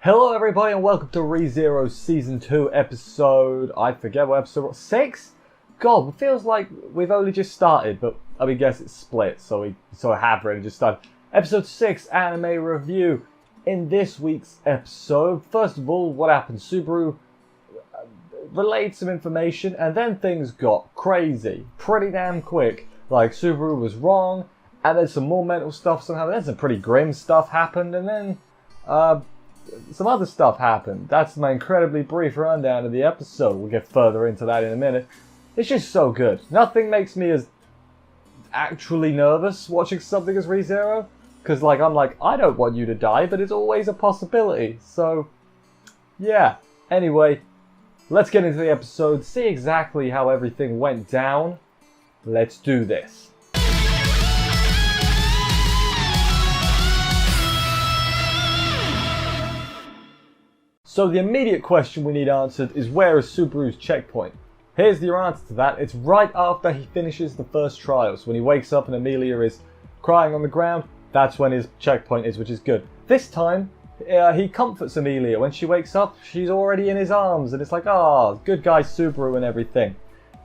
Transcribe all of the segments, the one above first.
Hello everybody and welcome to ReZero Season 2 episode, I forget what episode, 6? God, it feels like we've only just started, but I mean, guess it's split, so we sort of have really just started. Episode 6 anime review. In this week's episode, first of all, what happened? Subaru relayed some information and then things got crazy pretty damn quick. Like, Subaru was wrong, and then some more mental stuff somehow, then some pretty grim stuff happened, and then, some other stuff happened. That's my incredibly brief rundown of the episode. We'll get further into that in a minute. It's just so good. Nothing makes me as actually nervous watching something as ReZero. Because, I'm like, I don't want you to die, but it's always a possibility. So, yeah. Anyway, let's get into the episode, see exactly how everything went down. Let's do this. So the immediate question we need answered is, where is Subaru's checkpoint? Here's your answer to that. It's right after he finishes the first trials. When he wakes up and Amelia is crying on the ground, that's when his checkpoint is, which is good. This time, he comforts Amelia. When she wakes up, she's already in his arms, and it's like, oh, good guy Subaru and everything.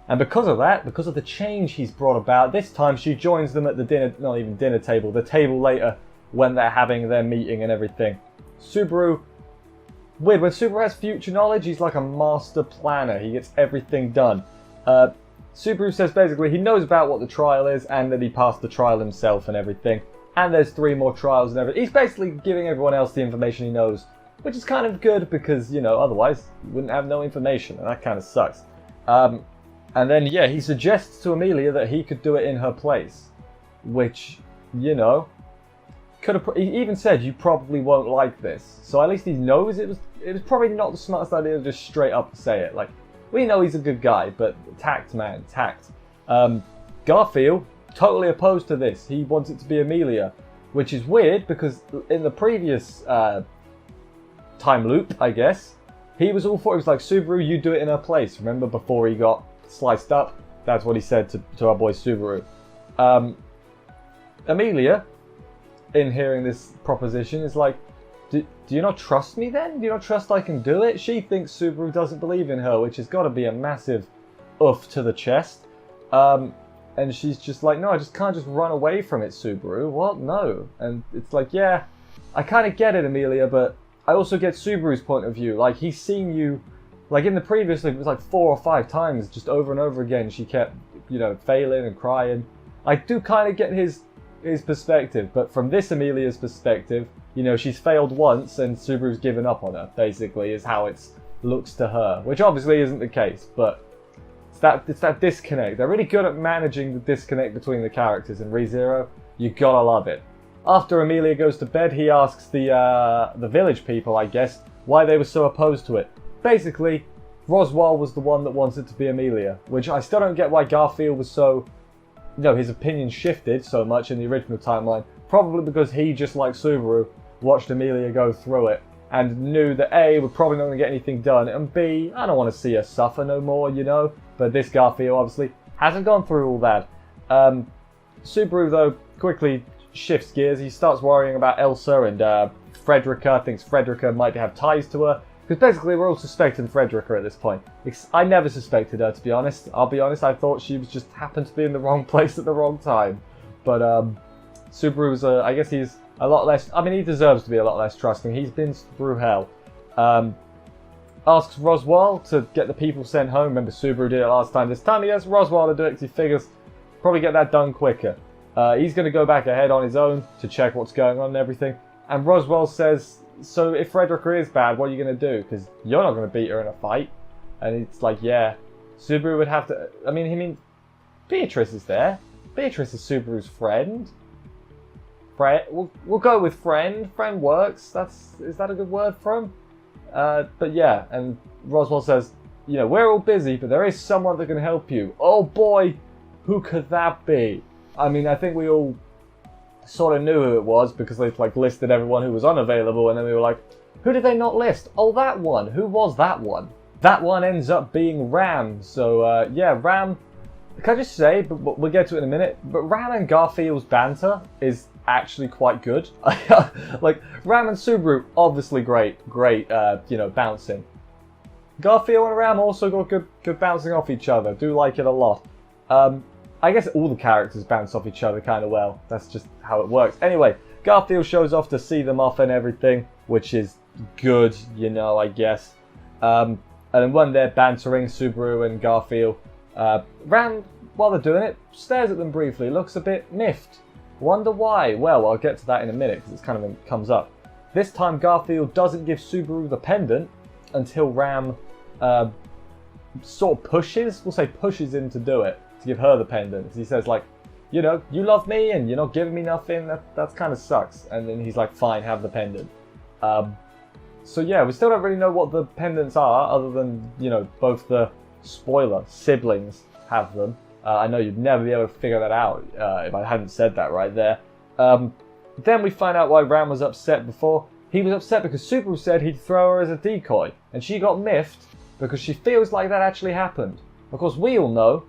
And because of that, because of the change he's brought about, this time she joins them at the dinner, not even dinner table, the table later when they're having their meeting and everything. Subaru... Weird, when Subaru has future knowledge, he's like a master planner. He gets everything done. Subaru says basically he knows about what the trial is and that he passed the trial himself and everything. And there's 3 more trials and everything. He's basically giving everyone else the information he knows, which is kind of good because, you know, otherwise you wouldn't have no information, and that kind of sucks. And then, yeah, he suggests to Amelia that he could do it in her place, which, you know, he even said, you probably won't like this. So at least he knows it was probably not the smartest idea to just straight up say it. Like, we know he's a good guy, but tact, man, tact. Garfield, totally opposed to this. He wants it to be Amelia, which is weird because in the previous time loop, I guess, he was all for it. He was like, Subaru, you do it in her place. Remember before he got sliced up? That's what he said to our boy Subaru. Amelia, in hearing this proposition, is like, do you not trust me then? Do you not trust I can do it? She thinks Subaru doesn't believe in her, which has got to be a massive oof to the chest. And she's just like, no, I just can't just run away from it, Subaru. What? No. And it's like, yeah, I kind of get it, Amelia, but I also get Subaru's point of view. Like, he's seen you, like in the previous, it was like 4 or 5 times, just over and over again, she kept, you know, failing and crying. I do kind of get his perspective, but from this Amelia's perspective, you know, she's failed once and Subaru's given up on her, basically, is how it looks to her, which obviously isn't the case, but it's that disconnect. They're really good at managing the disconnect between the characters in ReZero. You gotta love it. After Amelia goes to bed, he asks the village people, I guess, why they were so opposed to it. Basically, Roswell was the one that wanted to be Amelia, which I still don't get why Garfield was so... You know, his opinion shifted so much in the original timeline, probably because he, just like Subaru, watched Amelia go through it and knew that A, we're probably not going to get anything done, and B, I don't want to see her suffer no more, you know? But this Garfield obviously hasn't gone through all that. Subaru, though, quickly shifts gears. He starts worrying about Elsa and Frederica, thinks Frederica might have ties to her. Because basically we're all suspecting Frederica at this point. I never suspected her, to be honest. I'll be honest, I thought she was just happened to be in the wrong place at the wrong time. But Subaru's, I guess he's a lot less... I mean, he deserves to be a lot less trusting. He's been through hell. Asks Roswell to get the people sent home. Remember, Subaru did it last time. This time he asks Roswell to do it because he figures probably get that done quicker. He's going to go back ahead on his own to check what's going on and everything. And Roswell says... So if Frederica is bad, what are you going to do? Because you're not going to beat her in a fight. And it's like, yeah, Subaru would have to... I mean, Beatrice is there. Beatrice is Subaru's friend. We'll go with friend. Friend works. Is that a good word for him? But yeah, and Roswell says, you know, we're all busy, but there is someone that can help you. Oh boy, who could that be? I mean, I think we all... sort of knew who it was because they've like listed everyone who was unavailable, and then we were like, who did they not list? Oh, that one. Who was that one? That one ends up being Ram. So yeah, Ram, can I just say, but we'll get to it in a minute, but Ram and Garfield's banter is actually quite good. Like, Ram and Subaru, obviously great, you know, bouncing. Garfield and Ram also got good bouncing off each other. Do like it a lot. I guess all the characters bounce off each other kind of well. That's just how it works. Anyway, Garfield shows off to see them off and everything, which is good, you know, I guess. And then when they're bantering, Subaru and Garfield, Ram, while they're doing it, stares at them briefly, looks a bit miffed. Wonder why? Well, I'll get to that in a minute because it's kind of comes up. This time Garfield doesn't give Subaru the pendant until Ram sort of pushes him to do it, to give her the pendant. He says like, you know, you love me and you're not giving me nothing, that kind of sucks. And then he's like, fine, have the pendant. So yeah, we still don't really know what the pendants are, other than, you know, both the siblings have them. I know you'd never be able to figure that out if I hadn't said that right there. Then we find out why Ram was upset before. He was upset because Subaru said he'd throw her as a decoy, and she got miffed because she feels like that actually happened. Of course, we all know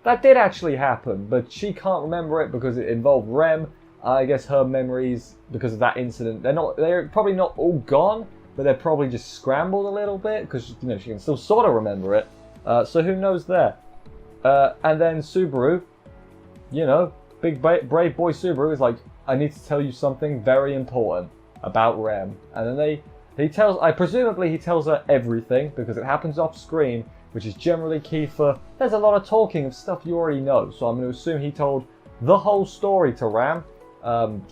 that did actually happen, but she can't remember it because it involved Rem. I guess her memories, because of that incident, they're probably not all gone, but they're probably just scrambled a little bit because, you know, she can still sort of remember it. So who knows there? And then Subaru, you know, big brave boy Subaru is like, I need to tell you something very important about Rem. And then presumably he tells her everything because it happens off screen, which is generally key for, there's a lot of talking of stuff you already know. So I'm going to assume he told the whole story to Ram. And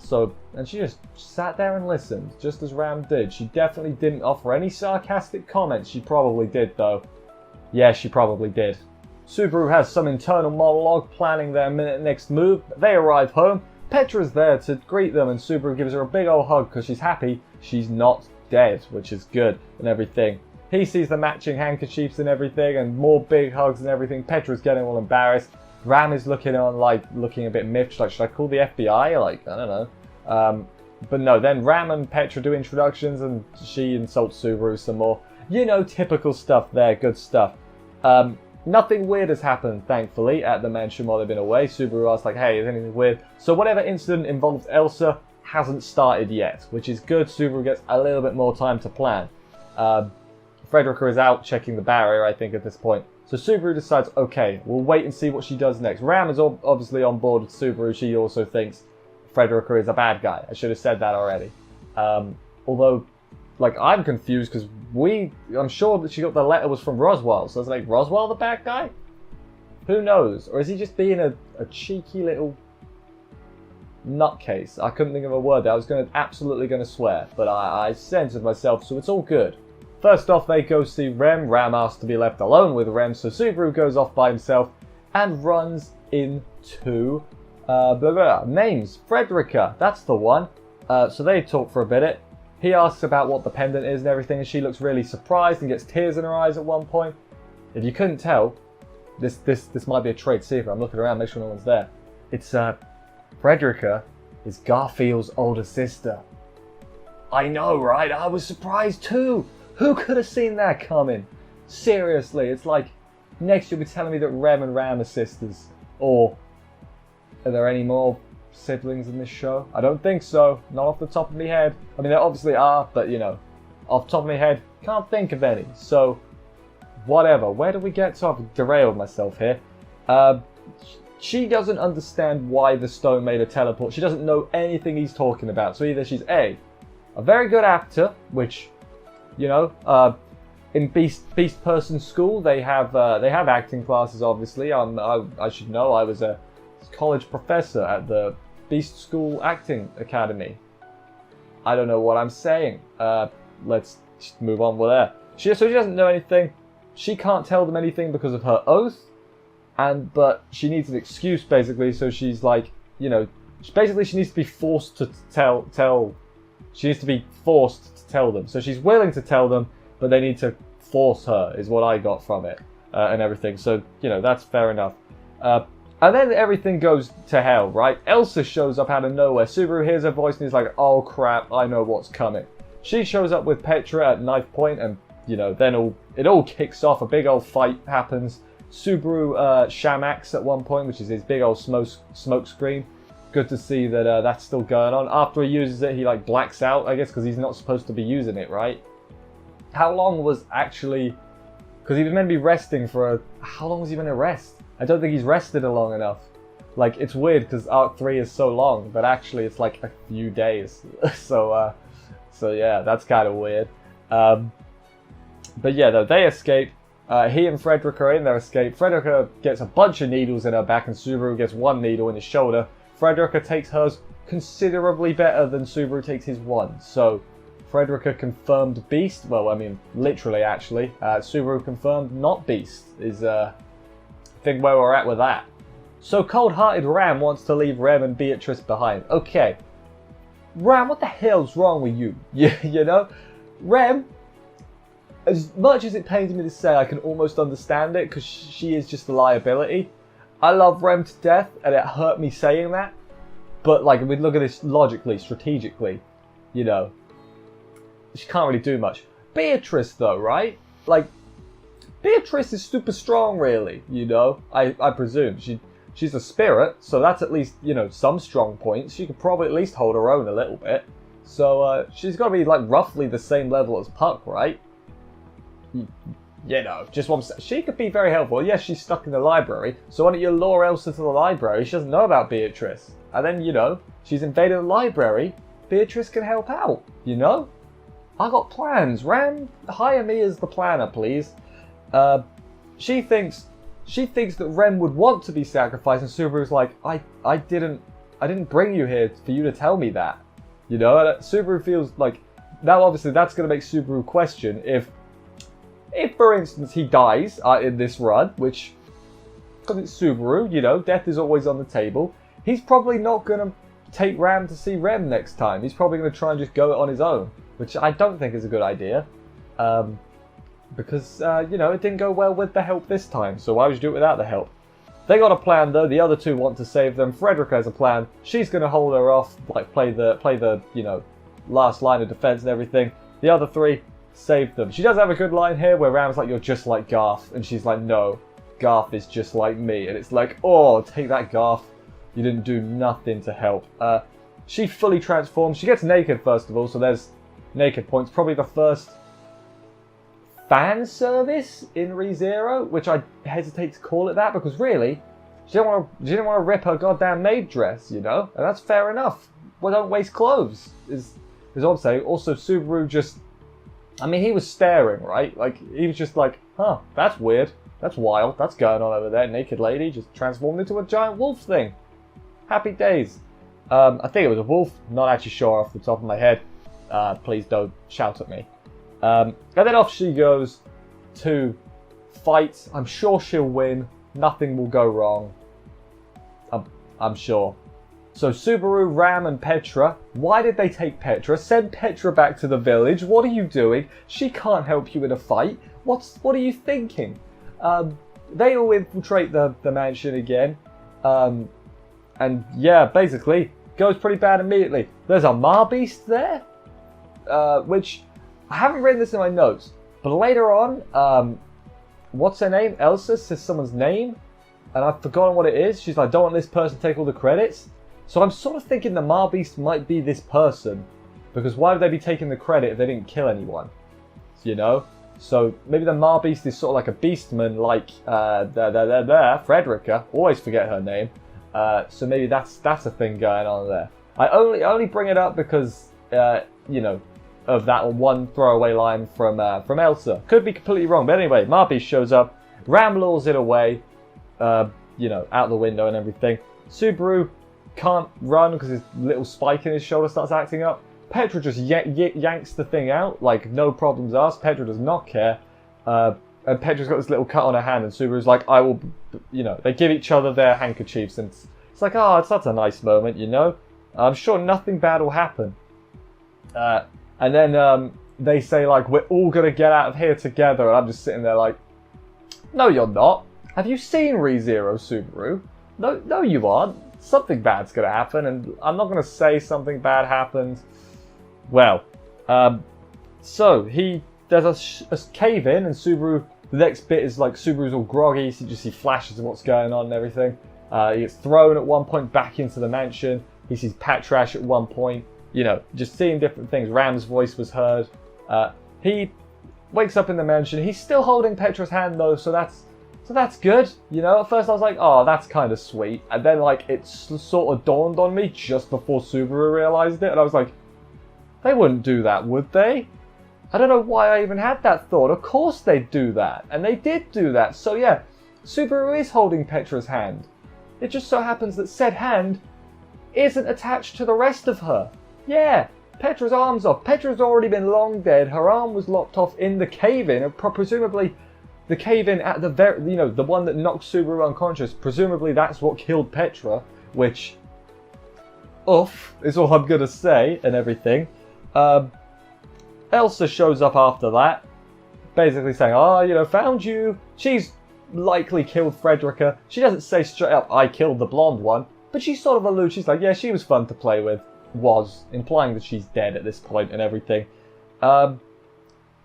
she just sat there and listened, just as Ram did. She definitely didn't offer any sarcastic comments. She probably did, though. Yeah, she probably did. Subaru has some internal monologue planning their next move. They arrive home. Petra's there to greet them, and Subaru gives her a big old hug because she's happy she's not dead, which is good and everything. He sees the matching handkerchiefs and everything, and more big hugs and everything. Petra's getting all embarrassed. Ram is looking a bit miffed, like, should I call the FBI? Like, I don't know. But no, then Ram and Petra do introductions, and she insults Subaru some more. You know, typical stuff there, good stuff. Nothing weird has happened, thankfully, at the mansion while they've been away. Subaru asks, like, hey, is anything weird? So whatever incident involves Elsa hasn't started yet, which is good. Subaru gets a little bit more time to plan. Frederica is out checking the barrier, I think, at this point. So Subaru decides, okay, we'll wait and see what she does next. Ram is obviously on board with Subaru. She also thinks Frederica is a bad guy. I should have said that already. Although, like, I'm confused because I'm sure that she got the letter was from Roswell. So it's like, Roswell the bad guy? Who knows? Or is he just being a cheeky little nutcase? I couldn't think of a word there. I was absolutely going to swear, but I censored myself, so it's all good. First off, they go see Rem. Ram asks to be left alone with Rem, so Subaru goes off by himself and runs into names. Frederica, that's the one. So they talk for a bit. He asks about what the pendant is and everything, and she looks really surprised and gets tears in her eyes at one point. If you couldn't tell, this might be a trade secret. I'm looking around, make sure no one's there. It's Frederica is Garfield's older sister. I know, right? I was surprised too. Who could have seen that coming? Seriously, it's like, next you'll be telling me that Rem and Ram are sisters. Or, are there any more siblings in this show? I don't think so. Not off the top of my head. I mean, there obviously are, but, you know, off the top of my head, can't think of any. So, whatever. Where do we get to? I've derailed myself here. She doesn't understand why the stone made a teleport. She doesn't know anything he's talking about. So either she's a very good actor, which, you know, in Beast Person School they have acting classes. Obviously, I should know. I was a college professor at the Beast School Acting Academy. I don't know what I'm saying. Let's just move on with that. So she doesn't know anything. She can't tell them anything because of her oath, but she needs an excuse basically. So she's like, you know, she needs to be forced to tell. She needs to be forced to tell them. So she's willing to tell them, but they need to force her, is what I got from it, and everything. So, you know, that's fair enough. And then everything goes to hell, right? Elsa shows up out of nowhere. Subaru hears her voice and he's like, oh crap, I know what's coming. She shows up with Petra at knife point, and, you know, then it all kicks off. A big old fight happens. Subaru shamacks at one point, which is his big old smoke screen. good to see that that's still going on. After he uses it, he like blacks out, I guess, because he's not supposed to be using it, right? How long was actually... Because he was meant to be resting for how long was he meant to rest? I don't think he's rested long enough. Like, it's weird because Arc 3 is so long, but actually it's like a few days. So yeah, that's kind of weird. But yeah, though, they escape. He and Frederick are in their escape. Frederica gets a bunch of needles in her back and Subaru gets one needle in his shoulder. Frederica takes hers considerably better than Subaru takes his one. So, Frederica confirmed beast. Well, I mean, literally, actually. Subaru confirmed not beast is, I think, where we're at with that. So, cold-hearted Ram wants to leave Rem and Beatrice behind. Okay. Ram, what the hell's wrong with you? You know? Rem, as much as it pains me to say, I can almost understand it because she is just a liability. I love Rem to death and it hurt me saying that. But, like, if we look at this logically, strategically, you know, she can't really do much. Beatrice, though, right? Like, Beatrice is super strong, really, you know? I presume. She's a spirit, so that's at least, you know, some strong points. She could probably at least hold her own a little bit. So, she's got to be, like, roughly the same level as Puck, right? You know, just one. She could be very helpful. Yes, she's stuck in the library, so why don't you lure Elsa to the library? She doesn't know about Beatrice. And then, you know, she's invaded the library. Beatrice can help out, you know? I got plans. Ram, hire me as the planner, please. She thinks that Rem would want to be sacrificed, and Subaru's like, I didn't bring you here for you to tell me that. You know, and Subaru feels like, now obviously that's going to make Subaru question if for instance he dies in this run, which, because it's Subaru, you know, death is always on the table, he's probably not going to take Ram to see Rem next time. He's probably going to try and just go it on his own, which I don't think is a good idea. Because, you know, it didn't go well with the help this time, so why would you do it without the help? They got a plan, though. The other two want to save them. Frederica has a plan. She's going to hold her off, like, play the, you know, last line of defense and everything. The other three save them. She does have a good line here where Ram's like, you're just like Garth. And she's like, no, Garth is just like me. And it's like, oh, take that, Garth. You didn't do nothing to help. She fully transforms. She gets naked, first of all, so there's naked points. Probably the first fan service in ReZero, which I hesitate to call it that, because really, she didn't want to rip her goddamn maid dress, you know? And that's fair enough. Well, don't waste clothes, is what I'm saying. Also, Subaru just, I mean, he was staring, right? Like, he was just like, huh, that's weird. That's wild. That's going on over there. Naked lady just transformed into a giant wolf thing. Happy days. I think it was a wolf. Not actually sure off the top of my head. Please don't shout at me. And then off she goes to fight. I'm sure she'll win. Nothing will go wrong. I'm sure. So Subaru, Ram, and Petra. Why did they take Petra? Send Petra back to the village. What are you doing? She can't help you in a fight. What are you thinking? They all infiltrate the mansion again. And yeah, basically, goes pretty bad immediately. There's a Marbeast there, which I haven't written this in my notes, but later on, what's her name? Elsa says someone's name, and I've forgotten what it is. She's like, don't want this person to take all the credits. So I'm sort of thinking the Marbeast might be this person, because why would they be taking the credit if they didn't kill anyone? You know? So maybe the Marbeast is sort of like a beastman, like Frederica. Always forget her name. So maybe that's a thing going on there. I only bring it up because you know, of that one throwaway line from Elsa. Could be completely wrong, but anyway, Marbeast shows up. Ram lures it away, you know, out the window and everything. Subaru can't run because his little spike in his shoulder starts acting up. Petra just yanks the thing out, like no problems asked. Petra does not care. And Petra's got this little cut on her hand, and Subaru's like, I will, you know, they give each other their handkerchiefs, and it's like, oh, it's such a nice moment, you know? I'm sure nothing bad will happen. And then they say, like, we're all going to get out of here together, and I'm just sitting there like, no, you're not. Have you seen ReZero, Subaru? No, you aren't. Something bad's going to happen, and I'm not going to say something bad happened. Well, so there's a cave in, and Subaru, the next bit is like Subaru's all groggy, so you just see flashes of what's going on and everything. He gets thrown at one point back into the mansion. He sees Patrash at one point. You know, just seeing different things. Ram's voice was heard. He wakes up in the mansion. He's still holding Petra's hand though, so that's good. You know, at first I was like, oh, that's kind of sweet. And then like it sort of dawned on me just before Subaru realized it, and I was like, they wouldn't do that, would they? I don't know why I even had that thought. Of course they'd do that. And they did do that. So yeah, Subaru is holding Petra's hand. It just so happens that said hand isn't attached to the rest of her. Yeah, Petra's arm's off. Petra's already been long dead. Her arm was lopped off in the cave-in. And presumably the cave-in at the very, you know, the one that knocked Subaru unconscious. Presumably that's what killed Petra, which, oof, is all I'm going to say and everything. Elsa shows up after that, basically saying, oh, you know, found you. She's likely killed Frederica. She doesn't say straight up, I killed the blonde one, but she sort of alludes, she's like, yeah, she was fun to play with. Was, implying that she's dead at this point and everything.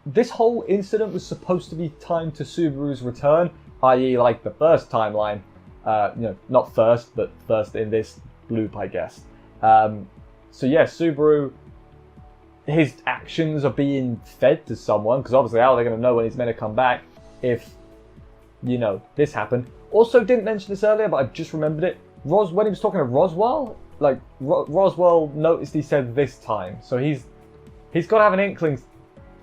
This whole incident was supposed to be timed to Subaru's return, i.e. like the first timeline. You know, not first, but first in this loop, I guess. So yeah, Subaru, his actions are being fed to someone, because obviously how are they going to know when he's meant to come back if, you know, this happened. Also, didn't mention this earlier, but I've just remembered it. When he was talking to Roswell, like, Roswell noticed he said this time, so he's got to have an inkling,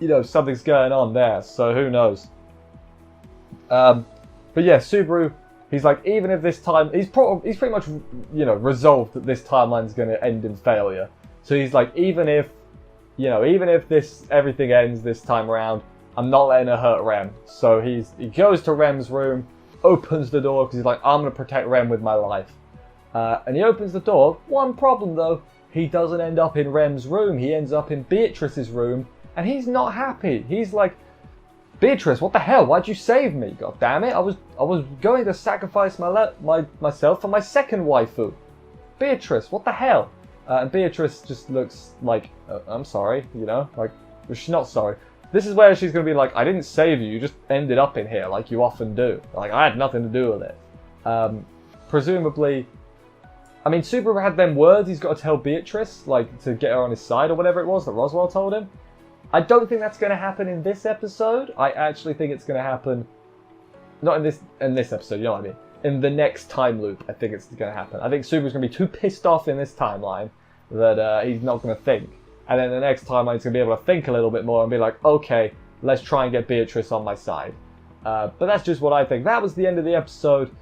you know, something's going on there, so who knows. But yeah, Subaru, he's like, even if this time, he's pretty much, you know, resolved that this timeline's going to end in failure. So he's like, even if this everything ends this time around, I'm not letting her hurt Rem. So he goes to Rem's room, opens the door because he's like, I'm gonna protect Rem with my life. And he opens the door. One problem though, he doesn't end up in Rem's room. He ends up in Beatrice's room, and he's not happy. He's like, Beatrice, what the hell? Why'd you save me? God damn it! I was going to sacrifice myself for my second waifu. Beatrice, what the hell? And Beatrice just looks like, I'm sorry, you know, like, she's not sorry. This is where she's going to be like, I didn't save you, you just ended up in here, like you often do. Like, I had nothing to do with it. Presumably, I mean, Subaru had them words he's got to tell Beatrice, like, to get her on his side or whatever it was that Roswell told him. I don't think that's going to happen in this episode. I actually think it's going to happen, not in this episode, you know what I mean? In the next time loop, I think it's going to happen. I think Subaru's going to be too pissed off in this timeline that he's not going to think. And then the next timeline, he's going to be able to think a little bit more and be like, okay, let's try and get Beatrice on my side. But that's just what I think. That was the end of the episode.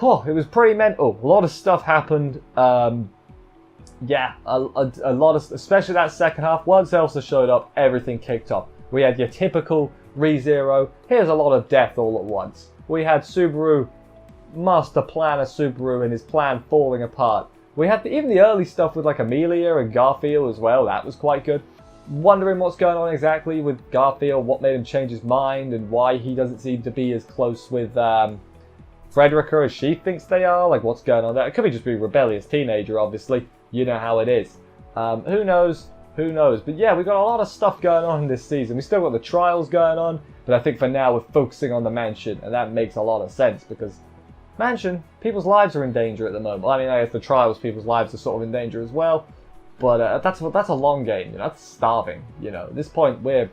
Oh, it was pretty mental. A lot of stuff happened. Yeah, a lot of, especially that second half. Once Elsa showed up, everything kicked off. We had your typical ReZero. Here's a lot of death all at once. We had Subaru, master planner Subaru, and his plan falling apart. We had even the early stuff with like Amelia and Garfield as well. That was quite good. Wondering what's going on exactly with Garfield, what made him change his mind, and why he doesn't seem to be as close with Frederica as she thinks they are. Like, what's going on there? It could be just be a rebellious teenager, obviously. You know how it is. Who knows? Who knows? But yeah, we've got a lot of stuff going on in this season. We still got the trials going on, but I think for now we're focusing on the mansion, and that makes a lot of sense because mansion, people's lives are in danger at the moment. I mean, I guess the trials, people's lives are sort of in danger as well, but that's a long game. You know, that's starving. You know, at this point we've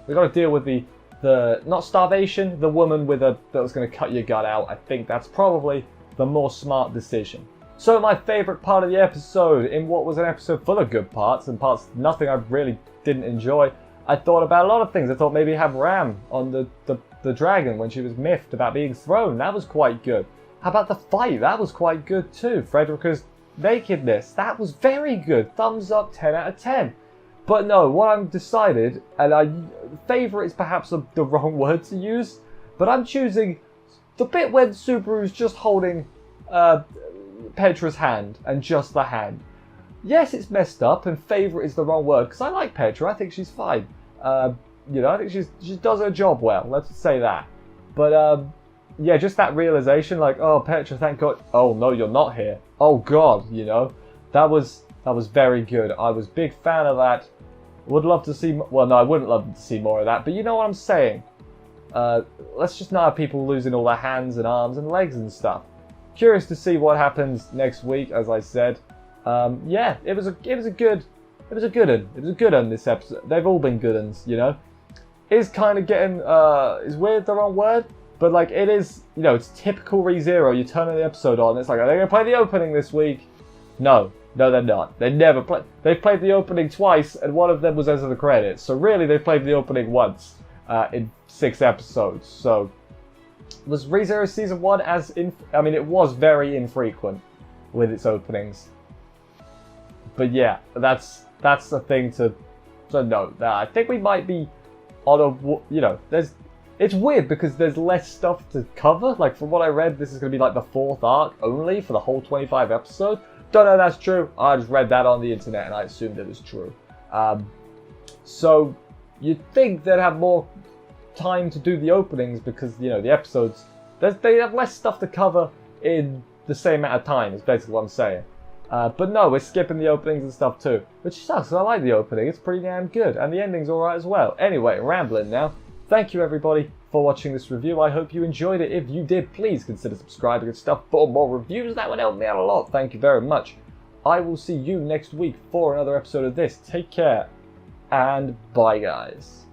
got to deal with the not starvation, the woman that was going to cut your gut out. I think that's probably the more smart decision. So my favourite part of the episode, in what was an episode full of good parts and parts nothing I really didn't enjoy, I thought about a lot of things. I thought maybe have Ram on the dragon when she was miffed about being thrown. That was quite good. How about the fight? That was quite good too. Frederica's nakedness. That was very good. Thumbs up, 10 out of 10. But no, what I've decided, and favourite is perhaps the wrong word to use, but I'm choosing the bit when Subaru's just holding Petra's hand, and just the hand. Yes, it's messed up, and favourite is the wrong word, because I like Petra, I think she's fine. You know, I think she does her job well, let's say that. But, yeah, just that realisation, like, oh, Petra, thank God, oh, no, you're not here. Oh, God, you know, that was very good. I was a big fan of that. Would love to see, well, no, I wouldn't love to see more of that, but you know what I'm saying. Let's just not have people losing all their hands and arms and legs and stuff. curious to see what happens next week. As I said, yeah, it was a good one this episode. They've all been good ones, you know. It's kind of getting is weird the wrong word, but like it is, you know, it's typical ReZero. You turn the episode on, it's like, are they gonna play the opening this week? No, they're not. They never play. They've played the opening twice, and one of them was Enter the Credits. So really, they've played the opening once in 6 episodes. So was ReZero season 1 I mean, it was very infrequent with its openings. But yeah, that's a thing to note. I think we might be on a, you know, it's weird because there's less stuff to cover. Like from what I read, this is going to be like the 4th arc only for the whole 25 episodes. Don't know if that's true. I just read that on the internet and I assumed it was true. So you'd think they'd have more time to do the openings because, you know, the episodes, they have less stuff to cover in the same amount of time, is basically what I'm saying. But no, we're skipping the openings and stuff too, which sucks, because I like the opening. It's pretty damn good, and the ending's alright as well. Anyway, rambling now. Thank you everybody for watching this review. I hope you enjoyed it. If you did, please consider subscribing and stuff for more reviews. That would help me out a lot. Thank you very much. I will see you next week for another episode of this. Take care, and bye guys.